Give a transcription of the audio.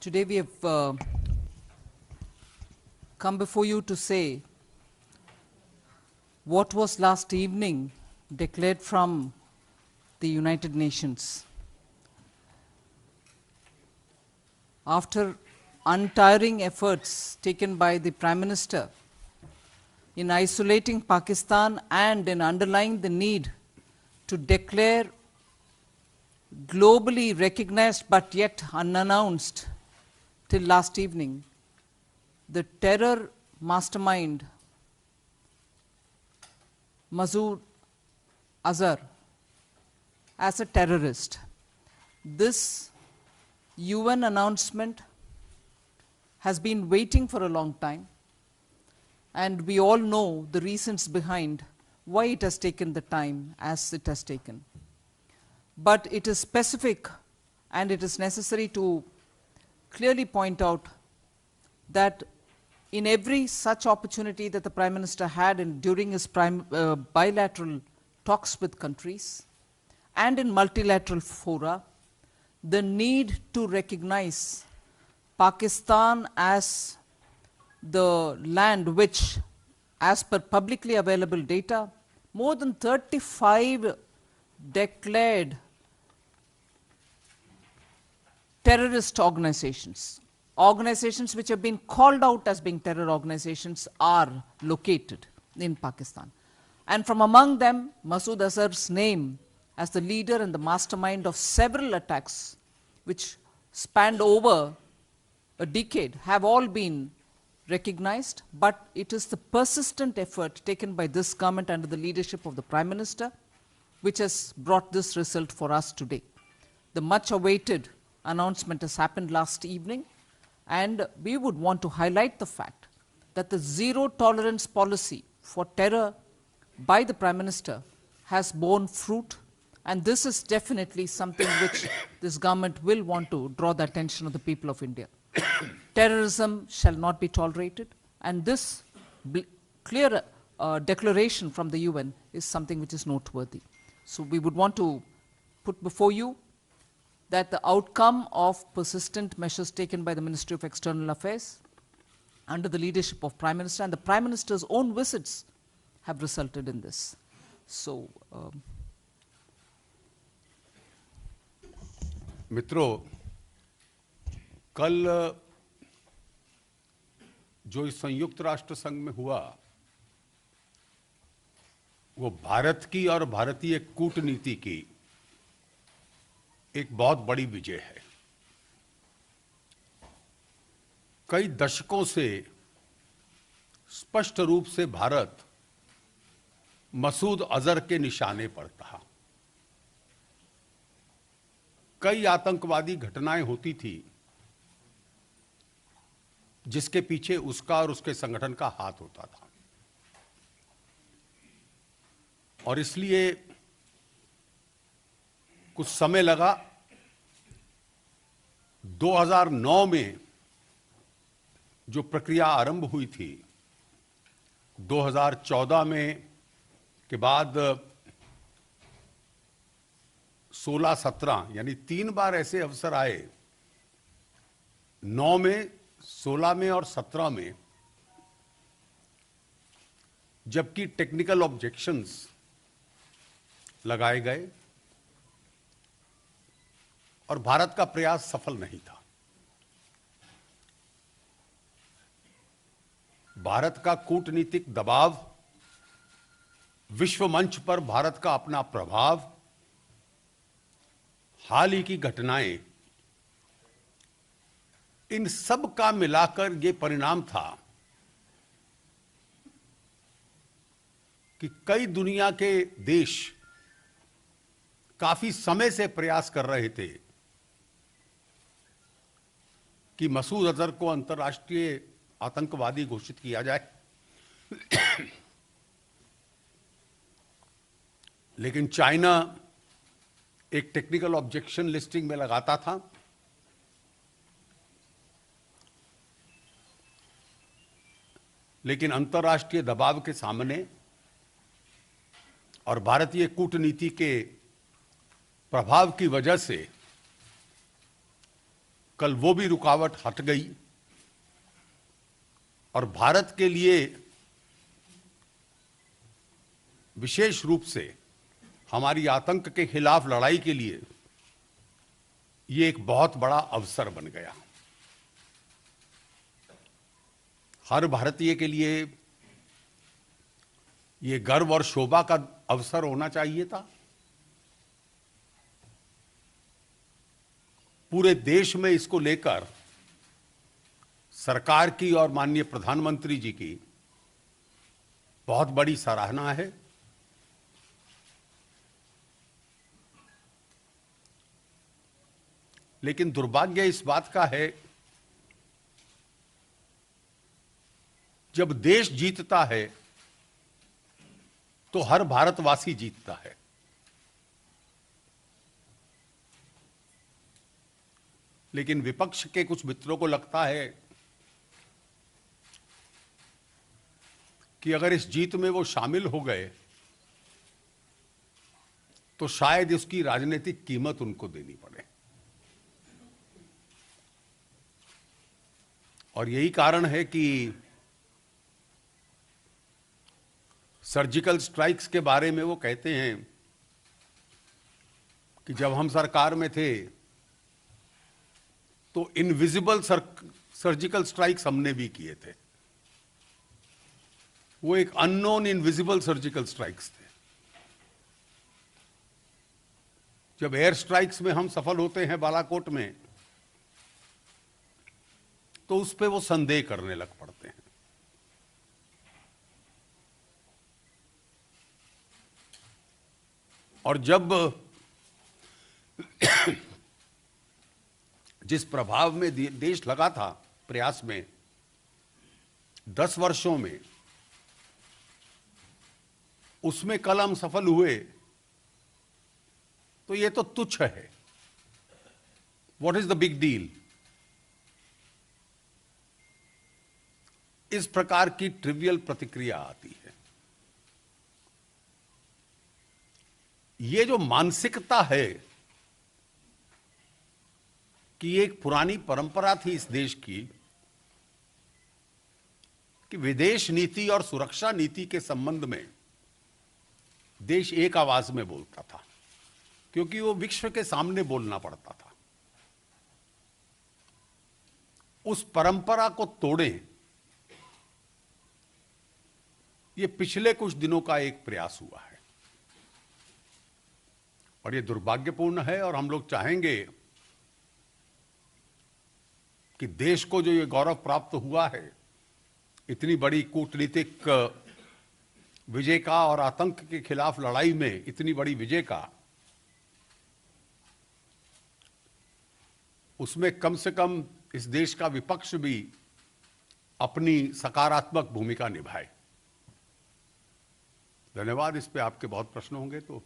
Today we have come before you to say what was last evening declared from the United Nations. After untiring efforts taken by the Prime Minister in isolating Pakistan and in underlying the need to declare globally recognized but yet unannounced till last evening, the terror mastermind Masood Azhar as a terrorist. This UN announcement has been waiting for a long time, and we all know the reasons behind why it has taken the time as it has taken. But it is specific, and it is necessary to clearly point out that in every such opportunity that the Prime Minister had during his bilateral talks with countries and in multilateral fora, the need to recognize Pakistan as the land which, as per publicly available data, more than 35 declared terrorist organizations which have been called out as being terror organizations, are located in Pakistan. And from among them, Masood Azhar's name as the leader and the mastermind of several attacks which spanned over a decade have all been recognized, but it is the persistent effort taken by this government under the leadership of the Prime Minister which has brought this result for us today. The much awaited announcement has happened last evening, and we would want to highlight the fact that the zero tolerance policy for terror by the Prime Minister has borne fruit, and this is definitely something which this government will want to draw the attention of the people of India. Terrorism shall not be tolerated, and this clear declaration from the UN is something which is noteworthy. So we would want to put before you that the outcome of persistent measures taken by the Ministry of External Affairs under the leadership of Prime Minister and the Prime Minister's own visits have resulted in this. So, मित्रों, कल जो इस संयुक्त राष्ट्र संघ में हुआ वो भारत की और भारतीय कूटनीति की एक बहुत बड़ी विजय है। कई दशकों से स्पष्ट रूप से भारत मसूद अजहर के निशाने पर था। कई आतंकवादी घटनाएं होती थी जिसके पीछे उसका और उसके संगठन का हाथ होता था, और इसलिए कुछ समय लगा। 2009 में जो प्रक्रिया आरंभ हुई थी, 2014 में के बाद 16-17 यानी 3 बार ऐसे अवसर आए, 9 में, 16 में और 17 में, जबकि टेक्निकल ऑब्जेक्शंस लगाए गए और भारत का प्रयास सफल नहीं था। भारत का कूटनीतिक दबाव, विश्व मंच पर भारत का अपना प्रभाव, हाल ही की घटनाएं, इन सब का मिलाकर ये परिणाम था कि कई दुनिया के देश काफी समय से प्रयास कर रहे थे कि मसूद अजहर को अंतर्राष्ट्रीय आतंकवादी घोषित किया जाए, लेकिन चाइना एक टेक्निकल ऑब्जेक्शन लिस्टिंग में लगाता था। लेकिन अंतर्राष्ट्रीय दबाव के सामने और भारतीय कूटनीति के प्रभाव की वजह से कल वो भी रुकावट हट गई और भारत के लिए विशेष रूप से हमारी आतंक के खिलाफ लड़ाई के लिए ये एक बहुत बड़ा अवसर बन गया। हर भारतीय के लिए ये गर्व और शोभा का अवसर होना चाहिए था। पूरे देश में इसको लेकर सरकार की और माननीय प्रधानमंत्री जी की बहुत बड़ी सराहना है। लेकिन दुर्भाग्य इस बात का है, जब देश जीतता है तो हर भारतवासी जीतता है। लेकिन विपक्ष के कुछ मित्रों को लगता है कि अगर इस जीत में वो शामिल हो गए तो शायद इसकी राजनीतिक कीमत उनको देनी पड़े। और यही कारण है कि सर्जिकल स्ट्राइक्स के बारे में वो कहते हैं कि जब हम सरकार में थे तो इनविजिबल सर्जिकल स्ट्राइक्स हमने भी किए थे। वो एक अननोन इनविजिबल सर्जिकल स्ट्राइक्स थे। जब एयर स्ट्राइक्स में हम सफल होते हैं बालाकोट में तो उस पे वो संदेह करने लग पड़ते हैं। और जब जिस प्रभाव में देश लगा था प्रयास में 10 वर्षों में, उसमें कल हम सफल हुए तो ये तो तुच्छ है। What is the big deal? इस प्रकार की ट्रिवियल प्रतिक्रिया आती है। ये जो मानसिकता है कि एक पुरानी परंपरा थी इस देश की कि विदेश नीति और सुरक्षा नीति के संबंध में देश एक आवाज में बोलता था, क्योंकि वो विश्व के सामने बोलना पड़ता था। उस परंपरा को तोड़ें, ये पिछले कुछ दिनों का एक प्रयास हुआ है और ये दुर्भाग्यपूर्ण है। और हम लोग चाहेंगे कि देश को जो ये गौरव प्राप्त हुआ है इतनी बड़ी कूटनीतिक विजय का और आतंक के खिलाफ लड़ाई में इतनी बड़ी विजय का, उसमें कम से कम इस देश का विपक्ष भी अपनी सकारात्मक भूमिका निभाए। धन्यवाद। इस पे आपके बहुत प्रश्न होंगे तो